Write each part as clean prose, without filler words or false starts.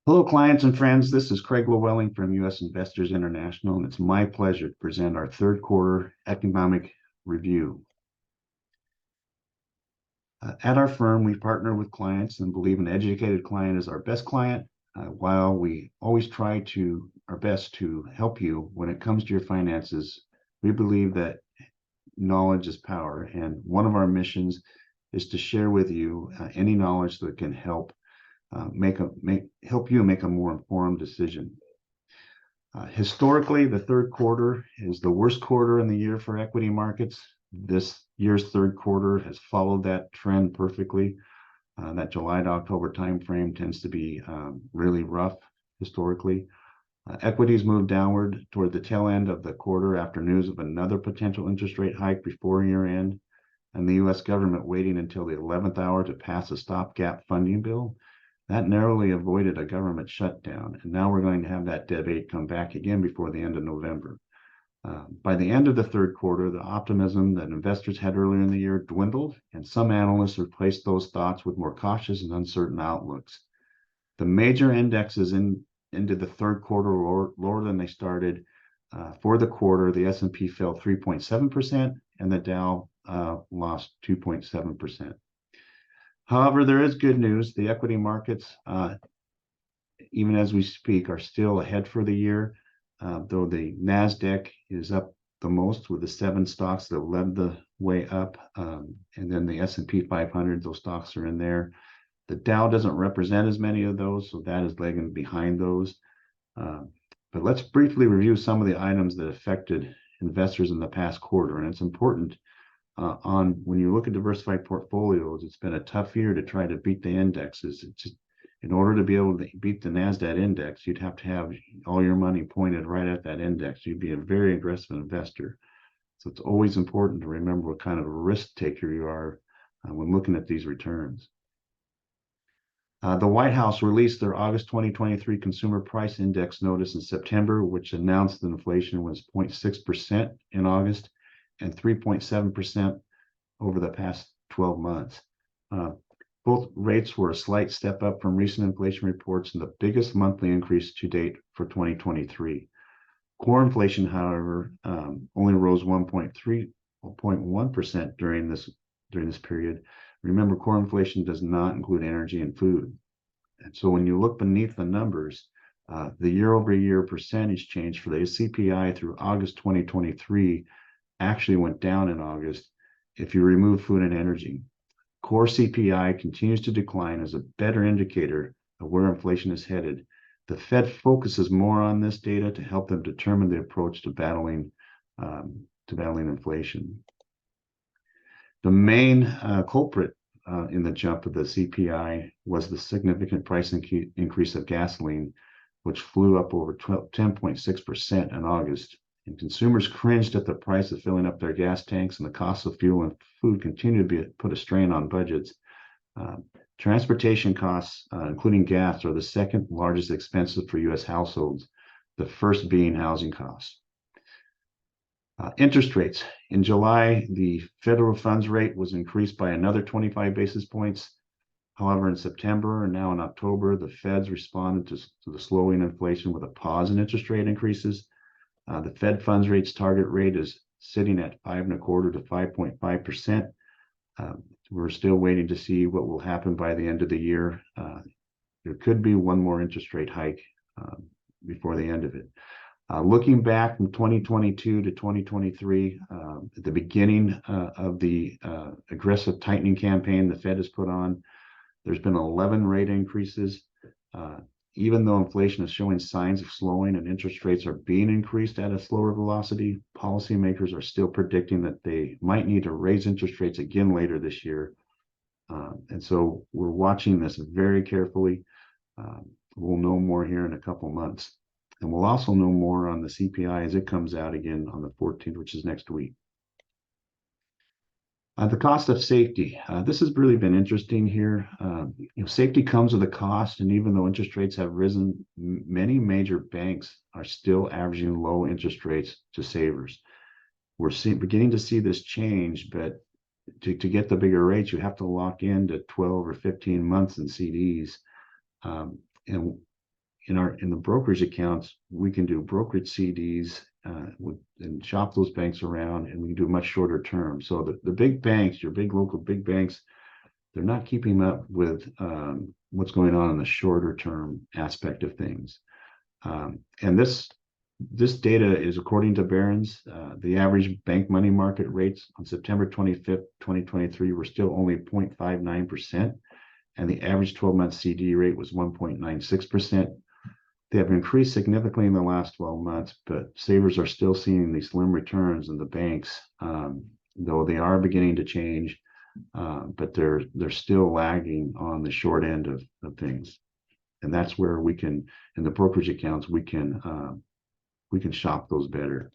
Hello, clients and friends. This is Craig Llewellyn from U.S. Investors International, and it's my pleasure to present our third quarter economic review. At our firm, we partner with clients and believe an educated client is our best client. While we always try our best to help you when it comes to your finances, we believe that knowledge is power, and one of our missions is to share with you any knowledge that can help help you make a more informed decision. Historically, the third quarter is the worst quarter in the year for equity markets. This year's third quarter has followed that trend perfectly. That July to October timeframe tends to be really rough historically. Equities moved downward toward the tail end of the quarter after news of another potential interest rate hike before year end, and the U.S. government waiting until the 11th hour to pass a stopgap funding bill. That narrowly avoided a government shutdown, and now we're going to have that debate come back again before the end of November. By the end of the third quarter, the optimism that investors had earlier in the year dwindled, and some analysts replaced those thoughts with more cautious and uncertain outlooks. The major indexes into the third quarter lower than they started. For the quarter, the S&P fell 3.7%, and the Dow lost 2.7%. However, there is good news. The equity markets, even as we speak, are still ahead for the year, though the NASDAQ is up the most with the 7 stocks that led the way up, and then the S&P 500, those stocks are in there. The Dow doesn't represent as many of those, so that is lagging behind those. But let's briefly review some of the items that affected investors in the past quarter, and it's important. When you look at diversified portfolios, it's been a tough year to try to beat the indexes. It's just, in order to be able to beat the NASDAQ index, you'd have to have all your money pointed right at that index. You'd be a very aggressive investor. So it's always important to remember what kind of a risk taker you are when looking at these returns. The White House released their August 2023 Consumer Price Index notice in September, which announced that inflation was 0.6% in August and 3.7% over the past 12 months. Both rates were a slight step up from recent inflation reports and the biggest monthly increase to date for 2023. Core inflation, however, only rose 1.1% during this period. Remember, core inflation does not include energy and food. And so when you look beneath the numbers, the year-over-year percentage change for the CPI through August 2023 actually went down in August if you remove food and energy. Core CPI continues to decline as a better indicator of where inflation is headed. The Fed focuses more on this data to help them determine the approach to battling inflation. The main culprit in the jump of the CPI was the significant price increase of gasoline, which flew up over 10.6% in August. And consumers cringed at the price of filling up their gas tanks, and the cost of fuel and food continued to put a strain on budgets. Transportation costs, including gas, are the second largest expenses for U.S. households, the first being housing costs. Interest rates. In July, the federal funds rate was increased by another 25 basis points. However, in September and now in October, the Feds responded to the slowing inflation with a pause in interest rate increases. The Fed funds rate's target rate is sitting at 5.25% to 5.5%. We're still waiting to see what will happen by the end of the year. There could be one more interest rate hike before the end of it. Looking back from 2022 to 2023, at the beginning of the aggressive tightening campaign the Fed has put on, there's been 11 rate increases. Even though inflation is showing signs of slowing and interest rates are being increased at a slower velocity, policymakers are still predicting that they might need to raise interest rates again later this year. And so we're watching this very carefully. We'll know more here in a couple months. And we'll also know more on the CPI as it comes out again on the 14th, which is next week. The cost of safety. This has really been interesting here. Safety comes with a cost, and even though interest rates have risen, many major banks are still averaging low interest rates to savers. We're beginning to see this change, but to get the bigger rates, you have to lock in to 12 or 15 months in CDs. And in the brokerage accounts, we can do brokerage CDs and shop those banks around, and we can do much shorter term. So the big banks, your big local big banks, they're not keeping up with what's going on in the shorter term aspect of things. And this data is according to Barron's. The average bank money market rates on September 25th, 2023 were still only 0.59%, and the average 12-month CD rate was 1.96%. They have increased significantly in the last 12 months, but savers are still seeing these slim returns in the banks, though they are beginning to change, but they're still lagging on the short end of things. And that's where we can, in the brokerage accounts, we can shop those better.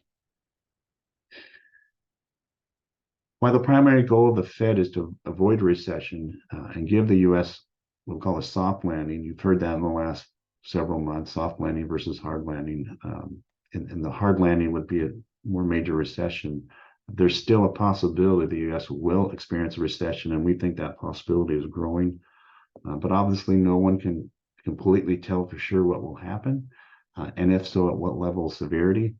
While the primary goal of the Fed is to avoid a recession and give the U.S. what we call a soft landing, you've heard that in the last several months, soft landing versus hard landing. And the hard landing would be a more major recession. There's still a possibility the U.S. will experience a recession, and we think that possibility is growing. But obviously, no one can completely tell for sure what will happen, and if so, at what level of severity.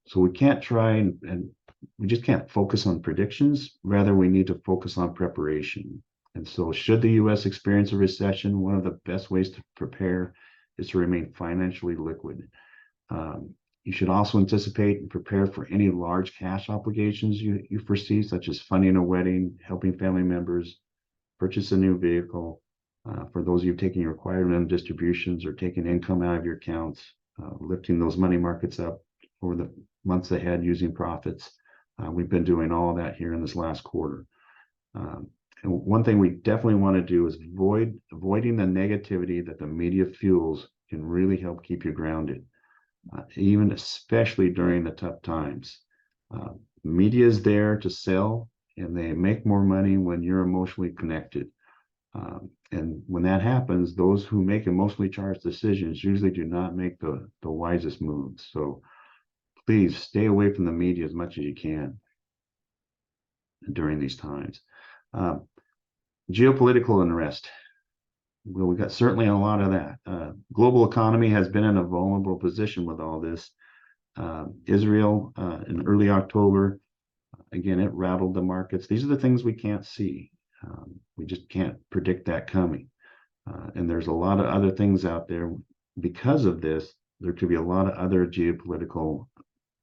So we can't try and we just can't focus on predictions. Rather, we need to focus on preparation. And so should the U.S. experience a recession, one of the best ways to prepare is to remain financially liquid. You should also anticipate and prepare for any large cash obligations you foresee, such as funding a wedding, helping family members, purchase a new vehicle. For those of you taking required minimum distributions or taking income out of your accounts, lifting those money markets up over the months ahead using profits. We've been doing all of that here in this last quarter. And one thing we definitely want to do is avoiding the negativity that the media fuels can really help keep you grounded, even especially during the tough times. Media is there to sell, and they make more money when you're emotionally connected. And when that happens, those who make emotionally charged decisions usually do not make the wisest moves. So please stay away from the media as much as you can during these times. Geopolitical unrest. Well, we got certainly a lot of that. Global economy has been in a vulnerable position with all this. Israel in early October, again, it rattled the markets. These are the things we can't see. We just can't predict that coming. And there's a lot of other things out there. Because of this, there could be a lot of other geopolitical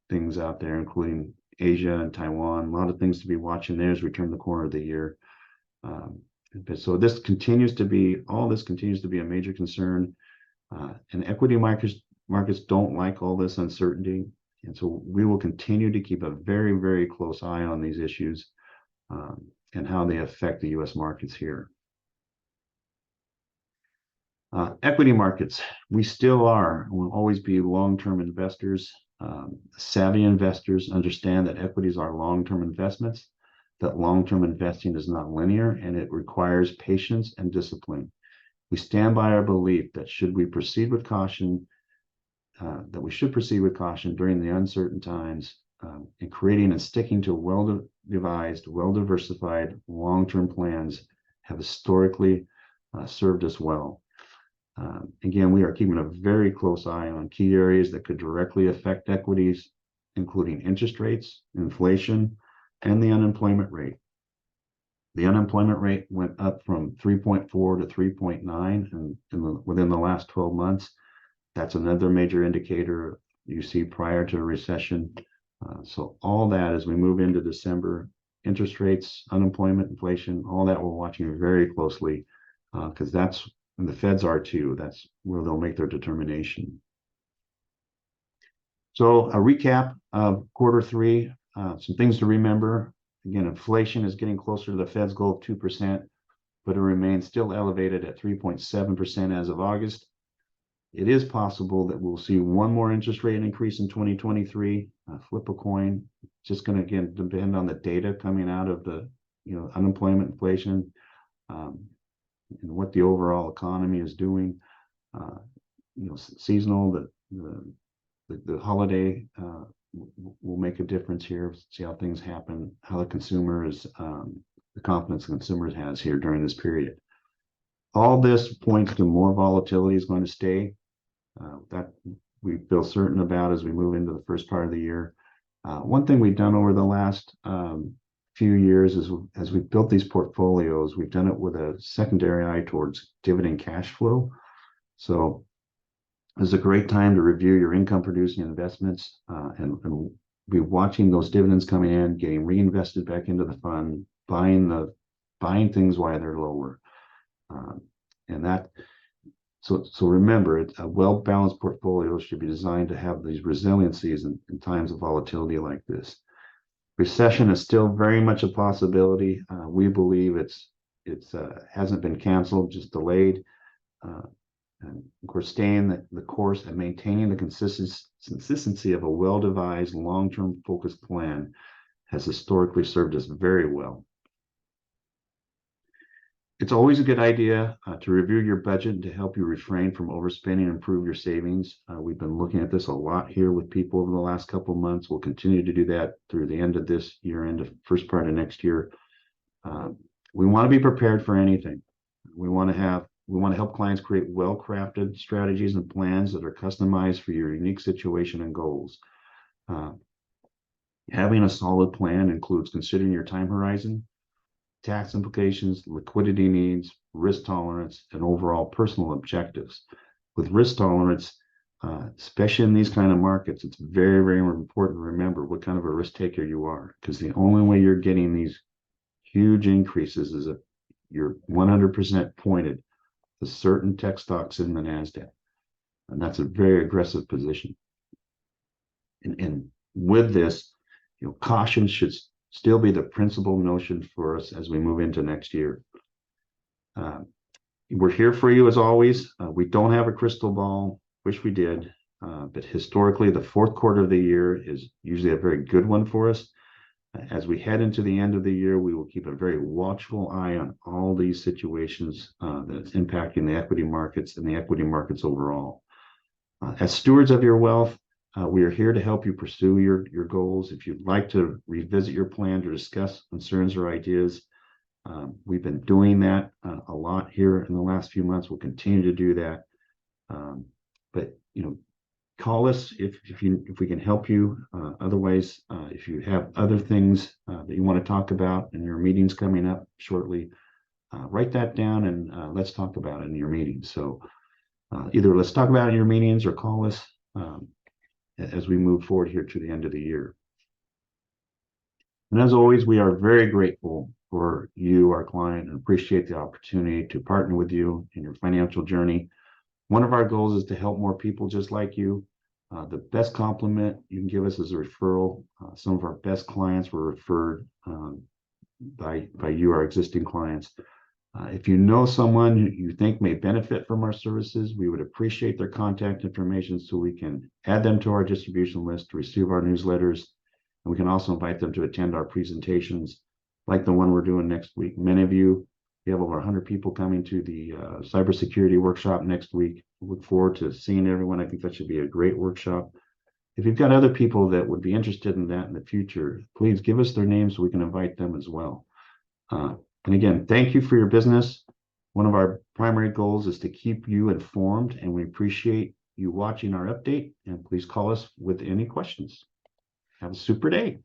things out there, including Asia and Taiwan. A lot of things to be watching there as we turn the corner of the year. So this continues to be a major concern. And equity markets don't like all this uncertainty. And so we will continue to keep a very, very close eye on these issues and how they affect the U.S. markets here. Equity markets, we still are and will always be long-term investors. Savvy investors understand that equities are long-term investments, that long-term investing is not linear, and it requires patience and discipline. We stand by our belief that we should proceed with caution during the uncertain times, and creating and sticking to well-devised, well-diversified long-term plans have historically served us well. Again, we are keeping a very close eye on key areas that could directly affect equities, including interest rates, inflation, and the unemployment rate. The unemployment rate went up from 3.4 to 3.9 within the last 12 months. That's another major indicator you see prior to a recession. So all that as we move into December, interest rates, unemployment, inflation, all that we're watching very closely because that's, and the Feds are too, that's where they'll make their determination. So a recap of quarter three, some things to remember. Again, inflation is getting closer to the Fed's goal of 2%, but it remains still elevated at 3.7% as of August. It is possible that we'll see one more interest rate increase in 2023. Flip a coin. It's just going to, again, depend on the data coming out of the unemployment, inflation, and what the overall economy is doing. Seasonal, the holiday will make a difference here. See how things happen, how the consumer is, the confidence the consumer has here during this period. All this points to more volatility is going to stay. That we feel certain about as we move into the first part of the year. One thing we've done over the last few years is as we've built these portfolios, we've done it with a secondary eye towards dividend cash flow. So it's a great time to review your income producing investments and be watching those dividends coming in, getting reinvested back into the fund, buying things while they're lower. And that so remember, a well-balanced portfolio should be designed to have these resiliencies in times of volatility like this. Recession is still very much a possibility. We believe it's hasn't been canceled, just delayed. And of course, staying the course and maintaining the consistency of a well-devised, long-term focused plan has historically served us very well. It's always a good idea to review your budget to help you refrain from overspending and improve your savings. We've been looking at this a lot here with people over the last couple of months. We'll continue to do that through the end of this year and the first part of next year. We want to be prepared for anything. We want to help clients create well-crafted strategies and plans that are customized for your unique situation and goals. Having a solid plan includes considering your time horizon, tax implications, liquidity needs, risk tolerance, and overall personal objectives. With risk tolerance, especially in these kind of markets, it's very, very important to remember what kind of a risk taker you are, because the only way you're getting these huge increases is if you're 100% pointed to certain tech stocks in the NASDAQ. And that's a very aggressive position. And with this, caution should still be the principal notion for us as we move into next year. We're here for you as always. We don't have a crystal ball, wish we did, but historically the fourth quarter of the year is usually a very good one for us. As we head into the end of the year, we will keep a very watchful eye on all these situations that's impacting the equity markets and the equity markets overall. As stewards of your wealth, we are here to help you pursue your goals. If you'd like to revisit your plan to discuss concerns or ideas, we've been doing that a lot here in the last few months. We'll continue to do that. But call us if we can help you. Otherwise, if you have other things that you want to talk about in your meetings coming up shortly, write that down and let's talk about it in your meetings. So either let's talk about it in your meetings or call us as we move forward here to the end of the year. And as always, we are very grateful for you, our client, and appreciate the opportunity to partner with you in your financial journey. One of our goals is to help more people just like you. The best compliment you can give us is a referral. Some of our best clients were referred by you, our existing clients. If you know someone you think may benefit from our services, we would appreciate their contact information so we can add them to our distribution list to receive our newsletters. And we can also invite them to attend our presentations like the one we're doing next week. Many of you, we have over 100 people coming to the cybersecurity workshop next week. We look forward to seeing everyone. I think that should be a great workshop. If you've got other people that would be interested in that in the future, please give us their names so we can invite them as well. And again, thank you for your business. One of our primary goals is to keep you informed, and we appreciate you watching our update. And please call us with any questions. Have a super day.